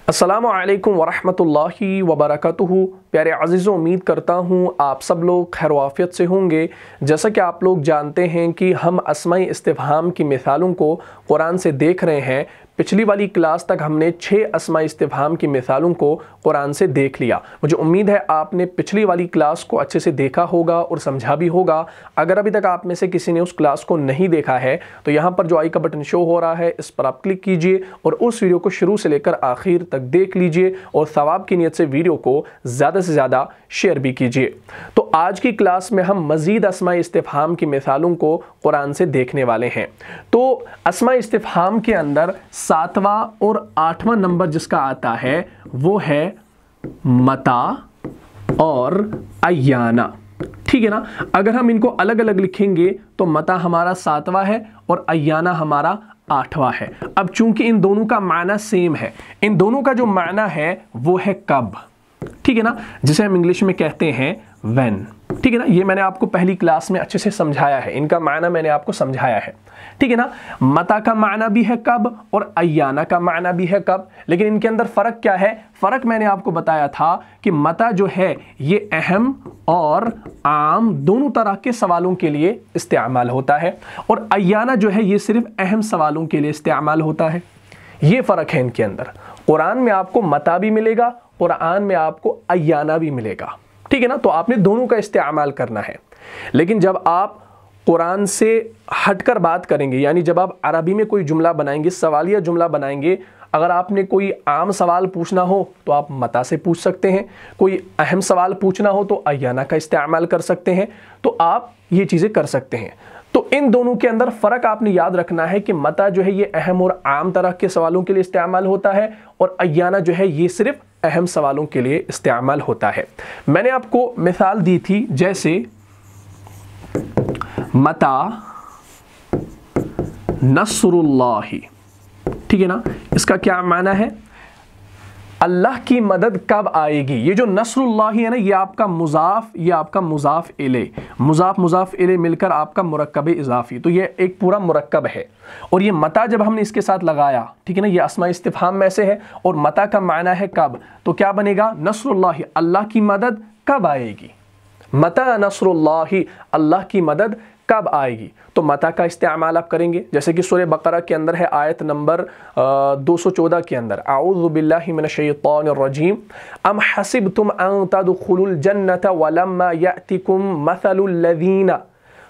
अस्सलामु अलैकुम वरहमतुल्लाहि वबरकातुहू। प्यारे अज़ीज़ों, उम्मीद करता हूँ आप सब लोग खैर वाफ़ियत से होंगे। जैसा कि आप लोग जानते हैं कि हम अस्माए इस्तिफ़हाम की मिसालों को कुरान से देख रहे हैं। पिछली वाली क्लास तक हमने 6 अस्माए इस्तिफ़हाम की मिसालों को कुरान से देख लिया। मुझे उम्मीद है आपने पिछली वाली क्लास को अच्छे से देखा होगा और समझा भी होगा। अगर अभी तक आप में से किसी ने उस क्लास को नहीं देखा है तो यहाँ पर जो आई का बटन शो हो रहा है इस पर आप क्लिक कीजिए और उस वीडियो को शुरू से लेकर आखिर तक देख लीजिए और सवाब की नीयत से वीडियो को ज़्यादा से ज़्यादा शेयर भी कीजिए। तो आज की क्लास में हम मज़ीद अस्माए इस्तिफ़हाम की मिसालों को कुरान से देखने वाले हैं। तो अस्माए इस्तिफ़हाम के अंदर 7वां और 8वां नंबर जिसका आता है वो है मता और अय्याना। ठीक है ना। अगर हम इनको अलग अलग लिखेंगे तो मता हमारा 7वां है और अय्याना हमारा 8वां है। अब चूंकि इन दोनों का माना सेम है, इन दोनों का जो माना है वो है कब, ठीक है ना, जिसे हम इंग्लिश में कहते हैं व्हेन। ठीक है ना, ये मैंने आपको पहली क्लास में अच्छे से समझाया है, इनका माना मैंने आपको समझाया है। ठीक है ना। मता का माना भी है कब और अय्याना का माना भी है कब, लेकिन इनके अंदर फ़र्क क्या है? फ़र्क मैंने आपको बताया था कि मता जो है ये अहम और आम दोनों तरह के सवालों के लिए इस्तेमाल होता है और अय्याना जो है ये सिर्फ अहम सवालों के लिए इस्तेमाल होता है। ये फ़र्क है इनके अंदर। कुरान में आपको मता भी मिलेगा, कुरान में आपको अय्याना भी मिलेगा। ठीक है ना। तो आपने दोनों का इस्तेमाल करना है। लेकिन जब आप कुरान से हटकर बात करेंगे, यानी जब आप अरबी में कोई जुमला बनाएंगे, सवालिया जुमला बनाएंगे, अगर आपने कोई आम सवाल पूछना हो तो आप मता से पूछ सकते हैं, कोई अहम सवाल पूछना हो तो अय्याना का इस्तेमाल कर सकते हैं। तो आप ये चीज़ें कर सकते हैं। तो इन दोनों के अंदर फ़र्क आपने याद रखना है कि मता जो है ये अहम और आम तरह के सवालों के लिए इस्तेमाल होता है और अय्याना जो है ये सिर्फ अहम सवालों के लिए इस्तेमाल होता है। मैंने आपको मिसाल दी थी, जैसे मता नस्रुल्लाहि। ठीक है ना। इसका क्या माना है? अल्लाह की मदद कब आएगी। ये जो नस्रुल्लाहि है ना, ये आपका मुज़ाफ इले, मुज़ाफ इले मिलकर आपका मुरक्कब इज़ाफ़ी, तो ये एक पूरा मुरक्कब है। और ये मता जब हमने इसके साथ लगाया, ठीक है ना, ये अस्माए इस्तिफ़हाम में से है और मता का माना है कब, तो क्या बनेगा? नस्रुल्लाहि, अल्लाह की मदद कब आएगी। मता नस्रुल्लाहि, अल्लाह की मदद कब आएगी। तो मता का इस्तेमाल आप करेंगे, जैसे कि सूरह बकरा के अंदर है आयत नंबर 214 के अंदर, आऊज़ु बिल्लाहि मिनश शैतानिर रजीम, अम हसिबतुम अन तदखुलुल जन्नत वलम्मा यातिकुम मसलुल लज़ीना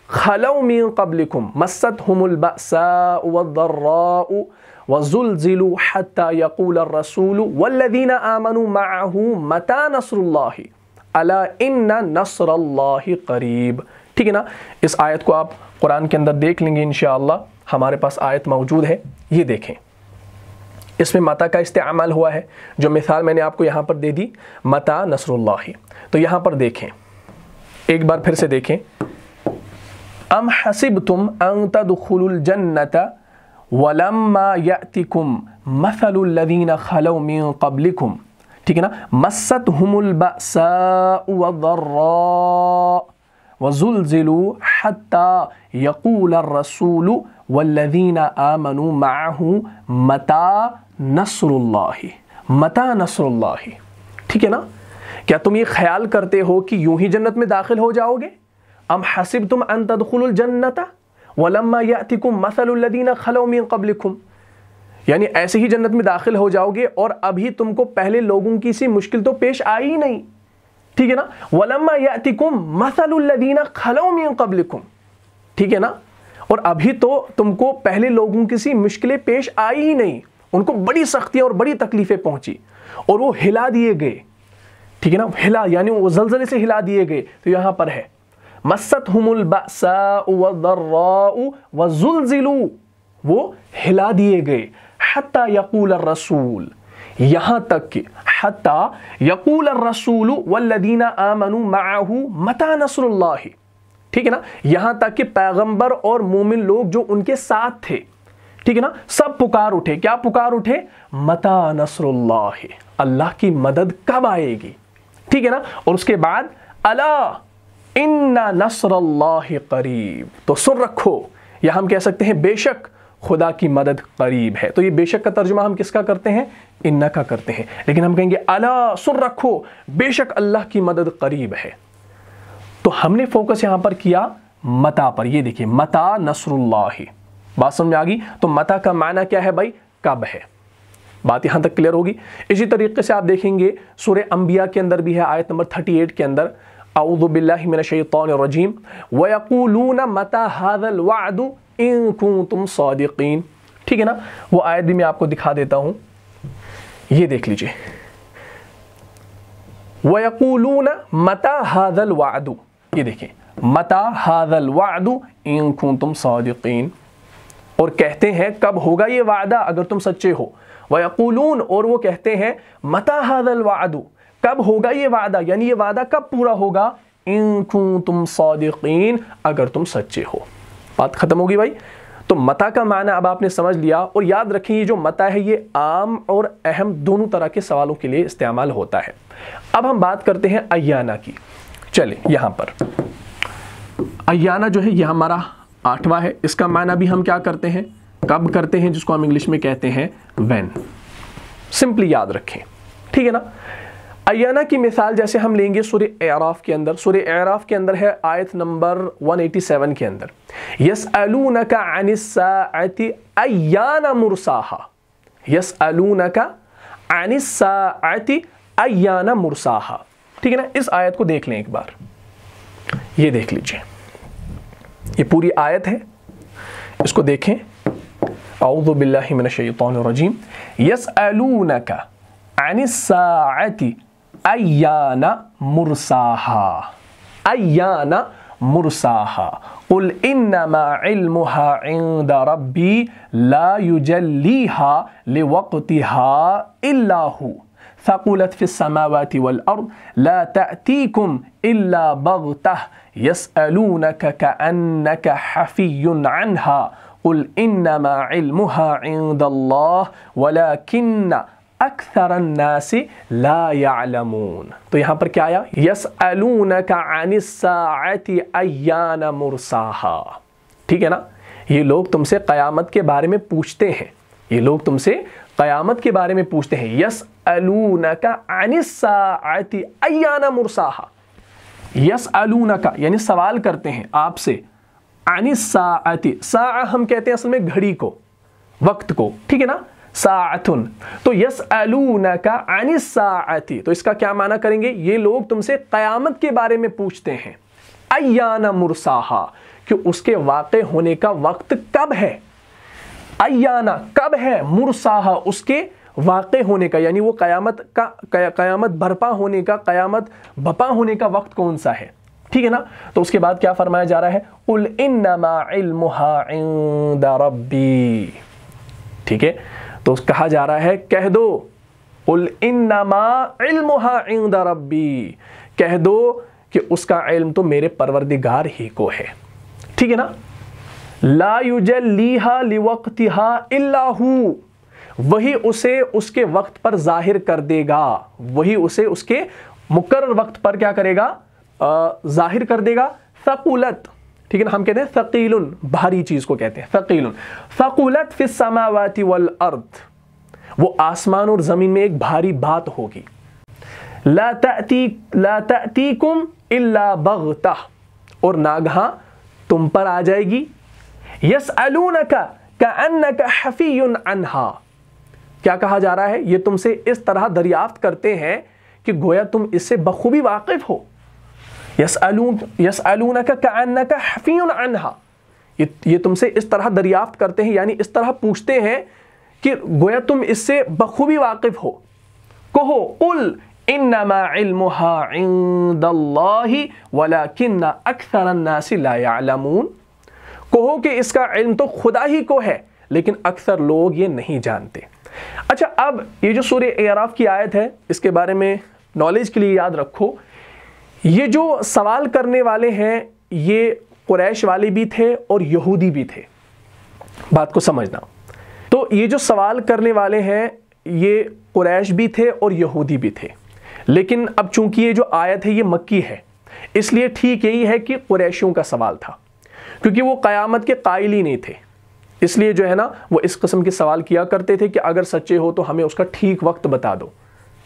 खलौ मिन क़ब्लिकुम मस्सतहुमुल बअसाउ वद्दर्राउ वज़ुलज़िलू हत्ता यक़ूलर रसूलु वल्लज़ीना आमनू मअहू मता नस्रुल्लाहि अला इन्ना नस्रल्लाहि क़रीब। ठीक है ना। इस आयत को आप कुरान के अंदर देख लेंगे इंशाअल्लाह, हमारे पास आयत मौजूद है। ये देखें, इसमें मता का इस्तेमाल हुआ है। जो मिसाल मैंने आपको यहाँ पर दे दी, मता नस्रुल्लाहि, तो यहाँ पर देखें, एक बार फिर से देखें, अम हसिबतुम अन तदखुलुल जन्नत वलम्मा यातिकुम मसलुल लज़ीना खलौ मिन क़ब्लिकुम। ठीक है ना। मस्सतहुमुल बअसाउ वद्दर्रा वज़ुलज़िलू हत्ता यक़ूलर रसूलु वल्लज़ीना आमनू मअहू मता नस्रुल्लाहि, मता नस्रुल्लाहि। ठीक है ना। क्या तुम ये ख्याल करते हो कि यूं ही जन्नत में दाखिल हो जाओगे? अम हसिबतुम अन तदखुलुल जन्नत वलम्मा यातिकुम मसलुल लज़ीना खलौ मिन क़ब्लिकुम, यानी ऐसे ही जन्नत में दाखिल हो जाओगे और अभी तुमको पहले लोगों की सी मुश्किल तो पेश आई ही नहीं। ठीक है ना। वलम्मा यातिकुम मसलुल लज़ीना खलौ मिन क़ब्लिकुम, ठीक है ना, और अभी तो तुमको पहले लोगों की सी मुश्किलें पेश आई ही नहीं, उनको बड़ी सख्तियां और बड़ी तकलीफें पहुंची और वो हिला दिए गए। ठीक है ना, हिला यानी वो ज़लज़ले से हिला दिए गए। तो यहाँ पर है मस्सतहुमुल बअसाउ वद्दर्राउ वज़ुलज़िलू, वो हिला दिए गए, हत्ता यक़ूलर रसूल, यहाँ तक कि हत्ता यक़ूलर रसूलु वल्लज़ीना आमनू मअहू मता नस्रुल्लाहि। ठीक है ना। यहाँ तक कि पैगंबर और मोमिन लोग जो उनके साथ थे, ठीक है ना, सब पुकार उठे। क्या पुकार उठे? मता नस्रुल्लाहि, अल्लाह की मदद कब आएगी। ठीक है ना। और उसके बाद अला इन्ना नस्रुल्लाहि क़रीब, तो सुन रखो, या हम कह सकते हैं बेशक खुदा की मदद करीब है। तो ये बेशक का तर्जुमा हम किसका करते हैं? इन्ना का करते हैं। लेकिन हम कहेंगे अला, सुन रखो, बेशक अल्लाह की मदद करीब है। तो हमने फोकस यहां पर किया मता पर। ये देखिए, मता नसरुल्लाह, बात समझ में आ गई? तो मता का माना क्या है भाई? कब है। बात यहां तक क्लियर होगी। इसी तरीके से आप देखेंगे सूरह अंबिया के अंदर भी है, आयत नंबर 38 के अंदर, अऊज़ु बिल्लाहि मिनश शैतानिर रजीम व यक़ूलूना मता हाज़ल वअदु इन कुंतुम सादिक़ीन। ठीक है ना? वो आयत भी मैं आपको दिखा देता हूं, ये देख लीजिए। व यक़ूलूना मता हाज़ल वअदु, ये देखिए, मता हाज़ल वअदु इन कुंतुम सादिक़ीन, और कहते हैं कब होगा ये वादा अगर तुम सच्चे हो। वयक़ूलून, और वो कहते हैं मता हाज़ल वअदु, कब होगा ये वादा, यानी ये वादा कब पूरा होगा? इन कुंतुम सादिक़ीन, अगर तुम सच्चे हो। बात खत्म होगी भाई। तो मता का माना अब आपने समझ लिया। और याद रखें, ये जो मता है ये आम और अहम दोनों तरह के सवालों के लिए इस्तेमाल होता है। अब हम बात करते हैं अय्याना की। चले, यहां पर अय्याना जो है यह हमारा 8वां है। इसका माना भी हम क्या करते हैं? कब करते हैं, जिसको हम इंग्लिश में कहते हैं व्हेन। सिंपली याद रखें, ठीक है ना? अय्याना की मिसाल जैसे हम लेंगे सूरह अराफ के अंदर। सूरह अराफ के अंदर है आयत नंबर 187 के अंदर, यसअलूनका अनिस्साअति अय्याना मुरसाहा। यसअलूनका अनिस्साअति अय्याना मुरसाहा। ठीक है ना? इस आयत को देख लें एक बार, ये देख लीजिए, ये पूरी आयत है, इसको देखें। अऊज़ु बिल्लाहि मिनश शैतानिर रजीम यसअलूनका अनिस्साअति अय्याना मुरसाहा। अय्याना मुरसाहा कुल इन्नमा इल्मुहा इंदा रब्बी ला युजल्लीहा लिवक्तिहा इल्ला हु फ़क़ुलत फ़िस समावाति वल अर्द ला तअतीकुम इल्ला बग़तह यसअलूनका कअन्नका हफ़ियुन अन्हा कुल इन्नमा इल्मुहा इंदल्लाह वलाकिन्न अक्सरन नासी ला यअलमून। तो यहाँ पर क्या आया? यसअलूनका अनिस्साअति अय्याना मुरसाहा। ठीक है ना? ये लोग तुमसे क़यामत के बारे में पूछते हैं, ये लोग तुमसे क़यामत के बारे में पूछते हैं। यसअलूनका अनिस्साअति अय्याना मुरसाहा। यसअलूनका यानी सवाल करते हैं आपसे, अनिस्साअति, साअ हम कहते हैं असल में घड़ी को, वक्त को, ठीक है ना? साअतुन। तो यसअलूनका अनिस्साअति, तो इसका क्या माना करेंगे? ये लोग तुमसे क़यामत के बारे में पूछते हैं। अय्याना मुरसाहा, कि उसके वाक़े होने का वक्त कब है। अय्याना कब है, मुरसाहा उसके वाक़े होने का, यानी वो क़यामत बर्पा होने का, क़यामत बपा होने का वक्त कौन सा है। ठीक है ना? तो उसके बाद क्या फरमाया जा रहा है? कुल इन्नमा इल्मुहा इंदा रब्बी। ठीक है? तो कहा जा रहा है, कह दो, कुल इन्नमा इल्मुहा इंदा रब्बी, कह दो कि उसका इल्म तो मेरे परवरदिगार ही को है। ठीक है ना? ला युजल्लीहा लिवक्तिहा इल्ला हु, वही उसे उसके वक्त पर जाहिर कर देगा, वही उसे उसके मुकर्रर वक्त पर क्या करेगा? जाहिर कर देगा। फ़क़ुलत, ठीक है ना? हम कहते हैं फ़क़ीलुन, भारी चीज़ को कहते हैं फ़क़ीलुन। फ़क़ुलत फ़िस समावाति वल अर्द, वो आसमान और ज़मीन में एक भारी बात होगी। ला तअतीकुम इल्ला बग़तह, और नागहा तुम पर आ जाएगी। यसअलूनका कअन्नका हफ़ियुन अन्हा, क्या कहा जा रहा है? ये तुमसे इस तरह दरियाफ्त करते हैं कि गोया तुम इससे बखूबी वाकिफ़ हो। यसअलूनका कअन्नका हफ़ियुन अन्हा, ये तुमसे इस तरह दरियाफ्त करते हैं, यानी इस तरह पूछते हैं कि गोया तुम इससे बखूबी वाकिफ़ हो। कहो, कुल इन्नमा इल्मुहा इंदल्लाहि वलाकिन्न अक्सरन नासी ला यअलमून, कहो कि इसका इल्म तो खुदा ही को है, लेकिन अक्सर लोग ये नहीं जानते। अच्छा, अब ये जो सूरह अराफ की आयत है, इसके बारे में नॉलेज के लिए याद रखो, ये जो सवाल करने वाले हैं ये कुरैश वाले भी थे और यहूदी भी थे। बात को समझना। तो ये जो सवाल करने वाले हैं ये कुरैश भी थे और यहूदी भी थे, लेकिन अब चूंकि ये जो आयत है ये मक्की है, इसलिए ठीक यही है कि कुरैशियों का सवाल था, क्योंकि वो क़यामत के कायल ही नहीं थे। اس لیے جو ہے نا وہ اس قسم کے سوال کیا کرتے تھے کہ اگر سچے ہو تو ہمیں اس کا ٹھیک وقت بتا دو.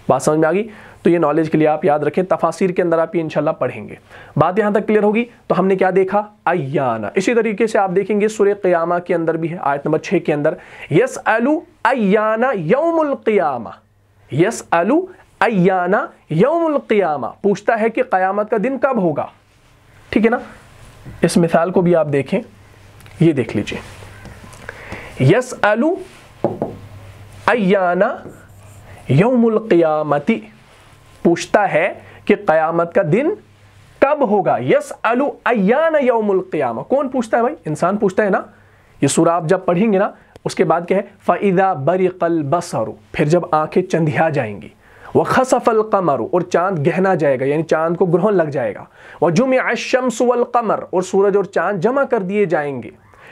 بات سمجھ میں آ گئی؟ تو یہ نالج کے لیے آپ یاد رکھیں، تفاسیر کے اندر آپ یہ انشاءاللہ پڑھیں گے. بات یہاں تک کلیئر ہوگی؟ تو ہم نے کیا دیکھا؟ ایانا. اسی طریقے سے آپ دیکھیں گے سورہ قیامہ کے اندر بھی ہے، آیت نمبر 6 کے اندر، یسألو ایانا یوم القیامہ. یسألو ایانا یوم القیامہ، پوچھتا ہے کہ قیامت کا دن کب ہوگا. ٹھیک ہے نا؟ اس مثال کو بھی آپ دیکھیں، یہ دیکھ لیجئے. یسألو ایانا یوم القیامتی، پوچھتا ہے کہ قیامت کا دن کب ہوگا. یسألو ایانا یوم القیامہ، کون پوچھتا ہے بھائی؟ انسان پوچھتا ہے نا. یہ سورہ آپ جب پڑھیں گے نا اس کے بعد کیا ہے؟ فَإِذَا بَرِقَ الْبَصَرُ، پھر جب آنکھیں چندھیا جائیں گی. وَخَسَفَ الْقَمَرُ، اور چاند گہنا جائے گا، یعنی چاند کو گرہن لگ جائے گا. وَجُمِعَ الشَّمْسُ وَالْقَمَرُ، اور سورج اور چاند جمع کر دیے جائیں گے.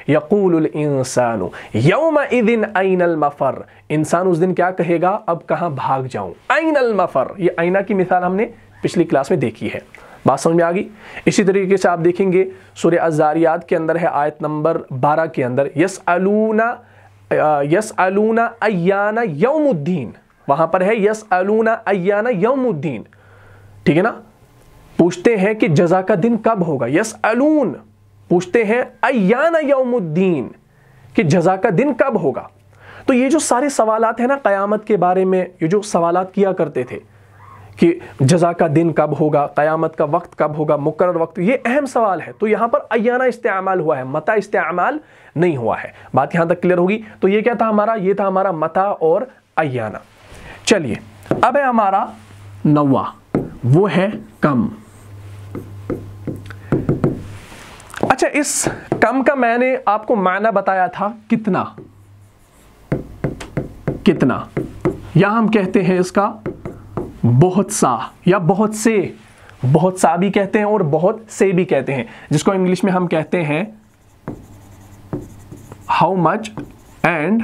یقول الانسان یومئذ این المفر، انسان اس دن کیا کہے گا؟ اب کہاں بھاگ جاؤں. این المفر، یہ آئینہ کی مثال ہم نے پچھلی کلاس میں دیکھی ہے. بات سمجھ میں آ گئی؟ اسی طریقے سے آپ دیکھیں گے سورہ الذاریات کے اندر ہے آیت نمبر 12 کے اندر، یسألون ایان یوم الدین، وہاں پر ہے یسألون ایان یوم الدین. ٹھیک ہے نا؟ پوچھتے ہیں کہ جزا کا دن کب ہوگا. یسألون، پوچھتے ہیں ایان یوم الدین، کہ جزا کا دن کب ہوگا. تو یہ جو سارے سوالات ہیں نا قیامت کے بارے میں، یہ جو سوالات کیا کرتے تھے کہ جزا کا دن کب ہوگا، قیامت کا وقت کب ہوگا، مقرر وقت، یہ اہم سوال ہے. تو یہاں پر ایانہ استعمال ہوا ہے، متا استعمال نہیں ہوا ہے. بات یہاں تک کلیئر ہوگی؟ تو یہ کیا تھا ہمارا؟ یہ تھا ہمارا متا اور ایانہ. چلیے اب ہے ہمارا 9واں، وہ ہے کم. اچھا، اس کم کا میں نے آپ کو معنی بتایا تھا کتنا. کتنا یا ہم کہتے ہیں اس کا بہت سا یا بہت سے. بہت سا بھی کہتے ہیں اور بہت سے بھی کہتے ہیں، جس کو انگلش میں ہم کہتے ہیں how much and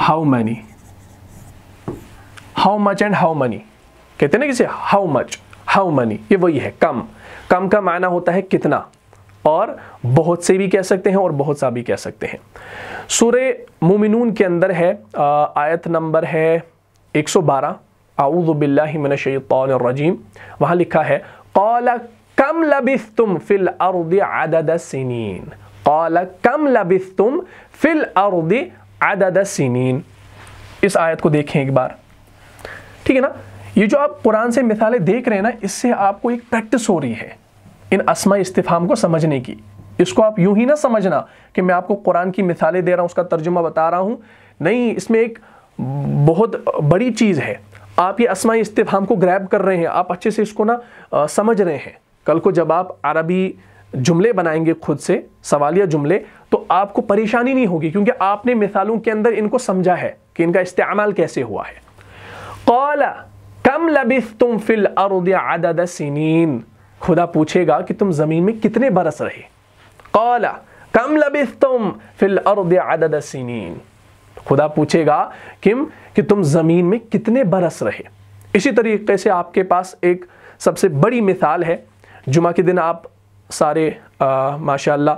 how many. How much and how many کہتے ہیں نا کسے؟ ہاؤ مچ، ہاؤ منی، یہ وہی ہے کم. کم کا معنی ہوتا ہے کتنا، اور بہت سے بھی کہہ سکتے ہیں اور بہت سا بھی کہہ سکتے ہیں. سورہ مومنون کے اندر ہے آیت نمبر ہے 112، اعوذ باللہ من الشیطان الرجیم. وہاں لکھا ہے قال کم لبثتم فی الارض عدد سنین. قال کم لبثتم فی الارض عدد سنین. اس آیت کو دیکھیں ایک بار. ٹھیک ہے نا؟ یہ جو آپ قرآن سے مثالیں دیکھ رہے ہیں نا، اس سے آپ کو ایک پریکٹس ہو رہی ہے ان اسماء استفہام کو سمجھنے کی. اس کو آپ یوں ہی نہ سمجھنا کہ میں آپ کو قرآن کی مثالیں دے رہا ہوں، اس کا ترجمہ بتا رہا ہوں. نہیں، اس میں ایک بہت بڑی چیز ہے. آپ یہ اسماء استفہام کو گریب کر رہے ہیں، آپ اچھے سے اس کو نا سمجھ رہے ہیں. کل کو جب آپ عربی جملے بنائیں گے خود سے، سوالیہ جملے، تو آپ کو پریشانی نہیں ہوگی، کیونکہ آپ نے مثالوں کے اندر ان کو سمجھا ہے کہ ان کا استعمال کیسے ہوا ہے. قال کم لبثتم فی الارض عدد سنین، خدا پوچھے گا کہ تم زمین میں کتنے برس رہے. قال کم لبثتم فی الارض عدد سنین، خدا پوچھے گا کہ تم زمین میں کتنے برس رہے. اسی طریقے سے آپ کے پاس ایک سب سے بڑی مثال ہے. جمعہ کے دن آپ سارے ماشاءاللہ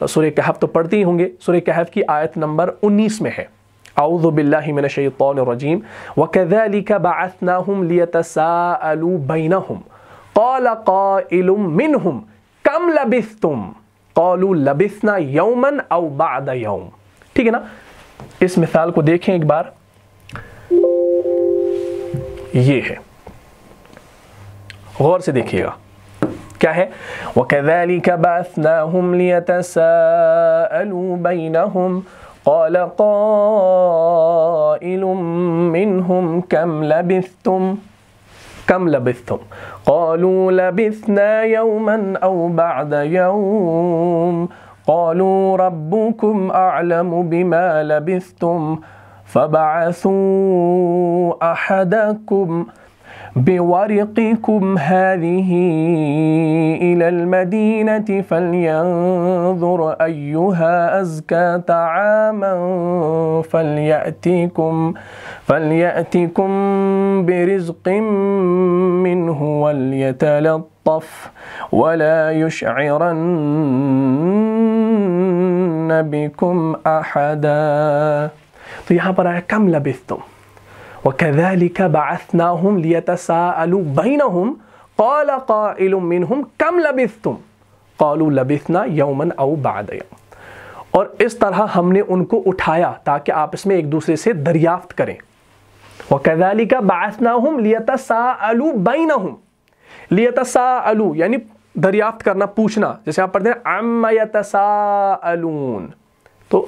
سورہ کہف تو پڑھتے ہی ہوں گے. سورہ کہف کی آیت نمبر 19 میں ہے اعوذ باللہ من الشیطان الرجیم وَكَذَلِكَ بَعَثْنَاهُمْ لِيَتَسَاءَلُوا بَيْنَهُمْ قَالَ قَائِلٌ مِّنْهُمْ كَمْ لَبِثْتُمْ قَالُوا لَبِثْنَا يَوْمًا أَوْ بَعْدَ يَوْمٍ. ٹھیک ہے نا؟ اس مثال کو دیکھیں ایک بار. یہ ہے، غور سے دیکھیے گا کیا ہے. وَكَذَلِكَ بَعَثْنَاهُمْ لِيَتَسَاءَلُوا بَيْنَهُمْ قال قائل منهم كم لبثتم قالوا لبثنا يوما أو بعد يوم قالوا ربكم أعلم بما لبثتم فبعثوا أحدكم بورقكم هذه إلى المدينة فلينظر أيها أزكى طعاما فليأتكم برزق منه وليتلطف ولا يشعرن بكم أحدا. تو یہاں پر آیا کم لبثتم وكذلك بعثناهم ليتساءلوا بينهم قال قائل منهم كم لبثتم قالوا لبثنا يوما أو بعد يوم. اور اس طرح ہم نے ان کو اٹھایا تاکہ آپس میں ایک دوسرے سے دریافت کریں. وَكَذَلِكَ بَعَثْنَاهُمْ لِيَتَسَاءَلُوا بَيْنَهُمْ. لِيَتَسَاءَلُوا یعنی دریافت کرنا، پوچھنا. جیسے آپ پڑھتے ہیں عَمَّ يَتَسَاءَلُونَ، تو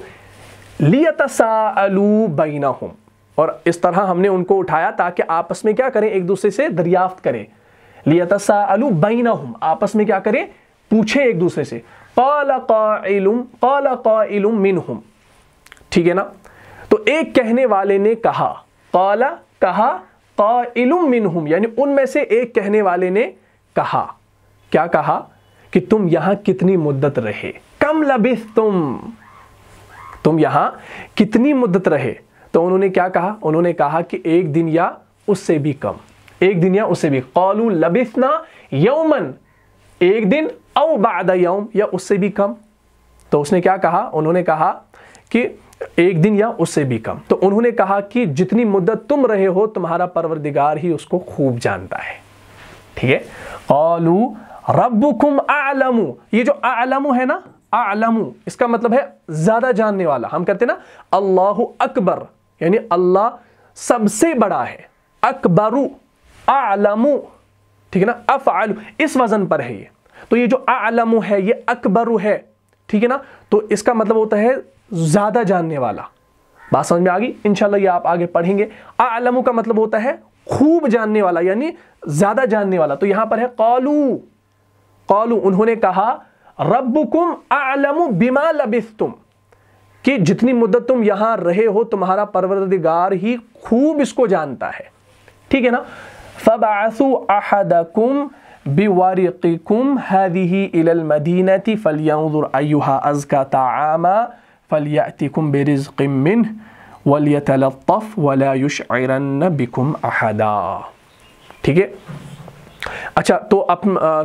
لِيَتَسَاءَلُوا بَيْنَهُمْ. اور اس طرح ہم نے ان کو اٹھایا تاکہ آپس میں کیا کریں، ایک دوسرے سے دریافت کریں. لِيَتَسَاءَلُوا بَيْنَهُمْ، آپس میں کیا کریں، پوچھیں ایک دوسرے سے. قال قائل منہم. ٹھیک ہے نا. تو ایک کہنے والے نے کہا، قال کہا، قائل منہم یعنی ان میں سے ایک کہنے والے نے کہا. کیا کہا؟ کہ تم یہاں کتنی مدت رہے. کم لبثتم، تم یہاں کتنی مدت رہے. تو انہوں نے کیا کہا؟ انہوں نے کہا کہ ایک دن یا اس سے بھی کم، ایک دن یا اس سے بھی. قالوا لبثنا یومن، ایک دن، او بعد یوم یا اس سے بھی کم. تو اس نے کیا کہا؟ انہوں نے کہا کہ ایک دن یا اس سے بھی کم. تو انہوں نے کہا کہ جتنی مدت تم رہے ہو تمہارا پروردگار ہی اس کو خوب جانتا ہے. ٹھیک ہے. قالوا ربکم اعلم. یہ جو اعلم ہے نا، اعلم اس کا مطلب ہے زیادہ جاننے والا. ہم کہتے ہیں نا اللہ اکبر یعنی اللہ سب سے بڑا ہے. اکبر، اعلم، ٹھیک ہے نا. افعل اس وزن پر ہے یہ. تو یہ جو اعلم ہے یہ اکبر ہے. ٹھیک ہے نا. تو اس کا مطلب ہوتا ہے زیادہ جاننے والا. بات سمجھ میں آ گئی؟ انشاءاللہ یہ آپ آگے پڑھیں گے. اعلم کا مطلب ہوتا ہے خوب جاننے والا یعنی زیادہ جاننے والا. تو یہاں پر ہے قالو انہوں نے کہا ربکم اعلم بما لبثتم، کہ جتنی مدت تم یہاں رہے ہو تمہارا پروردگار ہی خوب اس کو جانتا ہے. ٹھیک ہے نا. فبعثوا احدکم بورقکم هذه الى المدینة فلینظر ایها ازکى طعاما فلیأتکم برزق منه ولیتلطف ولا یشعرن بکم احدا. ٹھیک ہے. اچھا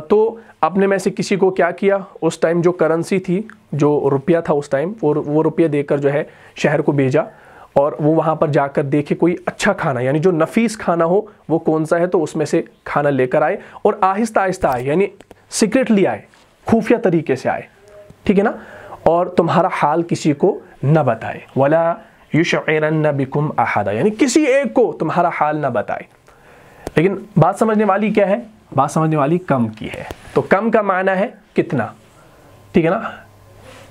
تو اپنے میں سے کسی کو کیا کیا؟ اس ٹائم جو کرنسی تھی، جو روپیہ تھا اس ٹائم، وہ روپیہ دے کر جو ہے شہر کو بھیجا اور وہ وہاں پر جا کر دیکھے کوئی اچھا کھانا یعنی جو نفیس کھانا ہو وہ کون سا ہے، تو اس میں سے کھانا لے کر آئے اور آہستہ آہستہ آئے یعنی سیکریٹلی آئے، خفیہ طریقے سے آئے. ٹھیک ہے نا. اور تمہارا حال کسی کو نہ بتائے. ولا یشعرن بکم احدا یعنی کسی ایک کو تمہارا حال نہ بتائے. لیکن بات سمجھنے والی کیا ہے؟ بات سمجھنے والی کم کی ہے. تو کم کا معنی ہے کتنا. ٹھیک ہے نا.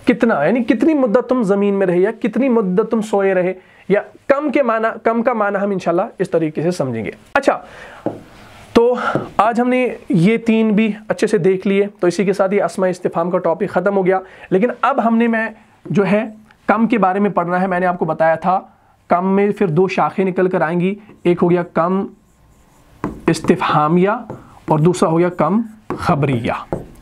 کتنا یعنی کتنی مدت تم زمین میں رہے یا کتنی مدت تم سوئے رہے، یا کم کا معنی ہم انشاءاللہ اس طریقے سے سمجھیں گے. اچھا تو آج ہم نے یہ تین بھی اچھے سے دیکھ لیے. تو اسی کے ساتھ یہ اسماء استفہام کا ٹاپک ختم ہو گیا. لیکن اب میں جو ہے کم کے بارے میں پڑھنا ہے. میں نے آپ کو بتایا تھا کم میں پھر دو شاخیں نکل کر آئیں گی. ایک ہو گیا کم استفہامیہ اور دوسرا ہو گیا کم خبریہ.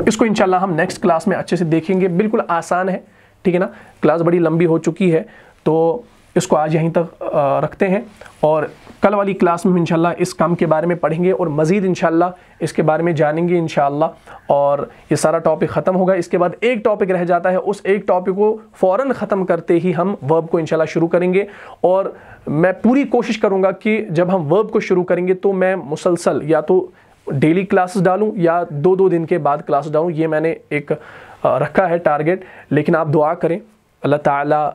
اس کو انشاءاللہ ہم نیکسٹ کلاس میں اچھے سے دیکھیں گے. بالکل آسان ہے. ٹھیک ہے نا. کلاس بڑی لمبی ہو چکی ہے تو اس کو آج یہیں تک رکھتے ہیں اور کل والی کلاس میں انشاءاللہ اس کم کے بارے میں پڑھیں گے اور مزید انشاءاللہ اس کے بارے میں جانیں گے انشاءاللہ. اور یہ سارا ٹاپک ختم ہوگا. اس کے بعد ایک ٹاپک رہ جاتا ہے. اس ایک ٹاپک کو فوراً ختم کرتے ہی ہم ورب کو انشاءاللہ شروع کریں گے. اور میں پوری کوشش کروں گا کہ جب ہم ورب کو شروع کریں گے تو میں مسلسل یا تو ڈیلی کلاسز ڈالوں یا دو دن کے بعد کلاس ڈالوں. یہ میں نے ایک رکھا ہے ٹارگٹ. لیکن آپ دعا کریں اللہ تعالیٰ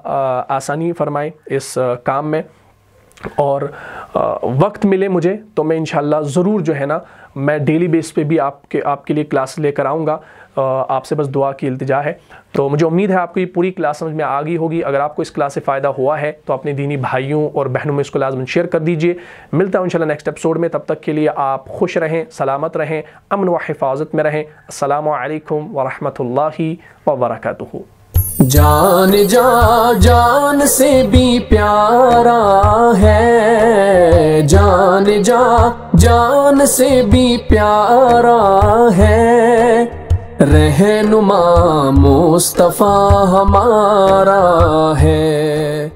آسانی فرمائے اس کام میں اور وقت ملے مجھے تو میں انشاءاللہ ضرور جو ہے نا میں ڈیلی بیس پہ بھی آپ کے لیے کلاس لے کر آؤں گا. آپ سے بس دعا کی التجا ہے. تو مجھے امید ہے آپ کو یہ پوری کلاس سمجھ میں آ گئی ہوگی. اگر آپ کو اس کلاس سے فائدہ ہوا ہے تو اپنے دینی بھائیوں اور بہنوں میں اس کو لازم شیئر کر دیجئے. ملتا ہوں انشاءاللہ نیکسٹ ایپیسوڈ میں. تب تک کے لیے آپ خوش رہیں، سلامت رہیں، امن و حفاظت میں رہیں. السلام علیکم ورحمۃ اللہ وبرکاتہ. جان جان سے بھی پیارا ہے، جان جان سے بھی پیارا ہے، رہنما مصطفیٰ ہمارا ہے.